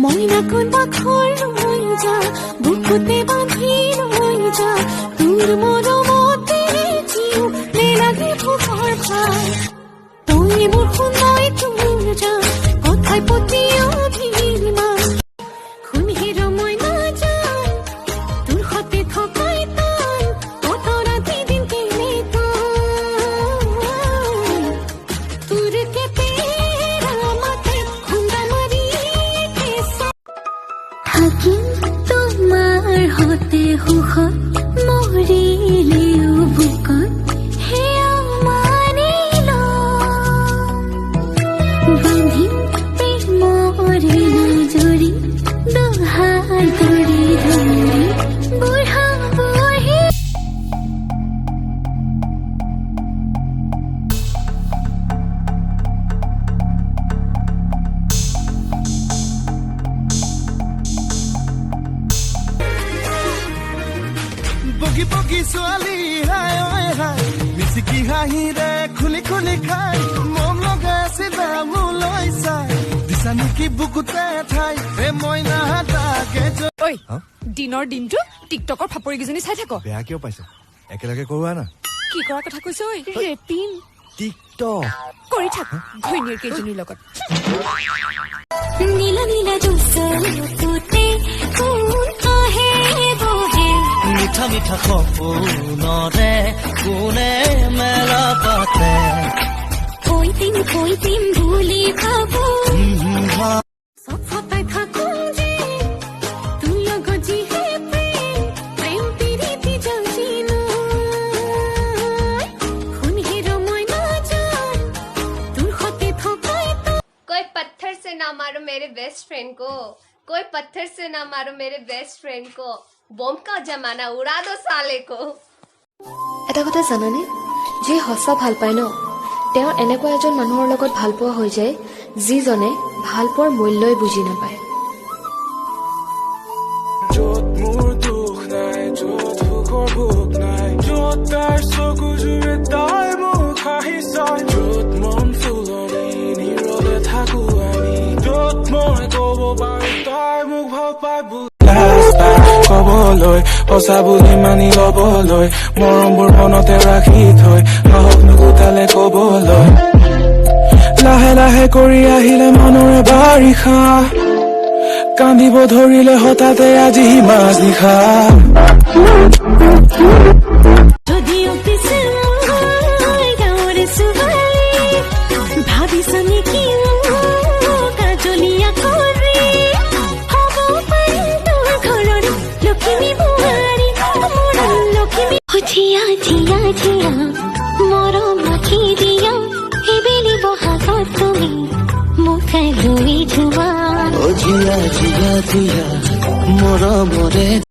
মইনা কোন বাখৰ ৰৈ যা বুকুতে বান্ধি ৰৈ যা তোৰ মৰমতে জিও নেলাগে ভোকৰ ভাই তই মোৰ শুনাই তোৰ যা কথাই পতি অভিমান খুনহিৰ মই নাযায় তোৰ সতে থকাই তাই কত ৰাতি দিন কেনে তোৰ কেতে মাতে খুন্দা মাৰি থাকিম তোমাৰ হতে সুখত মৰিলেও বুকত সেয়া মানি বান্ধিম প্ৰেমৰে নজৰি দোহাৰ ধৰি ধৰি বুঢ়া বুঢ়ী বগী বগী ছোৱালী হাই ঐ হাই মিচিকি হাঁহিৰে খুলি খুলি খাই মম লগাই আছিলা মোলৈ চাই দিছা নেকি বুকুতে ঠাই এ মইনা তাকে ঐ দিনৰ দিনটো টিকটকৰ ফাপৰিকেইজনী চাই থাক বেয়া কিয় পাইছ একেলগে কৰোৱা না কি কৰাৰ কথা কৈছ ঐ ৰেপিন টিকটক কৰি থাক ঘৈণীয়েৰ কেইজনীৰ লগত নীলা নীলা জোছৰ তোতে কোন আহে বহে মিঠা মিঠা সপোনৰে কোনে মেলা পাতে কৈ দিম বুলি ভাবো চব ফটাই থাকো যে তোৰ লগত যিহে প্ৰেম প্ৰীতি জানিলো খুনহিৰ মই নাযায় তোৰ সতে থকাই कोई पत्थर से ना मारो मेरे बेस्ट फ्रेंड को कोई पत्थर से ना मारो मेरे बेस्ट फ्रेंड को बम का जमाना उड़ा दो साले को এটা কথা জানানে যে সঁচা ভাল পায় ন তেওঁ এনেকুৱা এজন মানুহৰ লগত ভাল পোৱা হৈ যায় যিজনে ভাল পোৱাৰ মূল্যই বুজি নাপায় য'ত মোৰ দুখ নাই য'ত সুখৰ ভোক নাই য'ত তাৰ চকু জুৰে তাই মোক হাঁহি চাই য'ত মন ফুলনি নীৰৱে থাকো আমি য'ত মই ক'ব পাৰো তাই মোক ভাল পাই ক'বলৈ সঁচা বুলি মানি ল'বলৈ মৰমবোৰ মনতে ৰাখি থৈ সাহস নুগুটালে ক'বলৈ লাহে লাহে কৰি আহিলে মনৰে বাৰিষা কান্দিব ধৰিলে হঠাতে আজি মাজ নিশা যদিও পিছে গাঁৱৰে ছোৱালী ভাবিছ নেকি কাজলীয়া কৰি হ'ব পাৰিম তোৰ ঘৰৰ লখিমী বোৱাৰী মোৰ লখিমী ঝিয়া ঝিয়া ঝিয়া মৰম ৰাখি দিয়া এইবেলি বহাগত তুমি মুখে লৈ যোৱা জিয়া জিয়া জিয়া মৰমৰে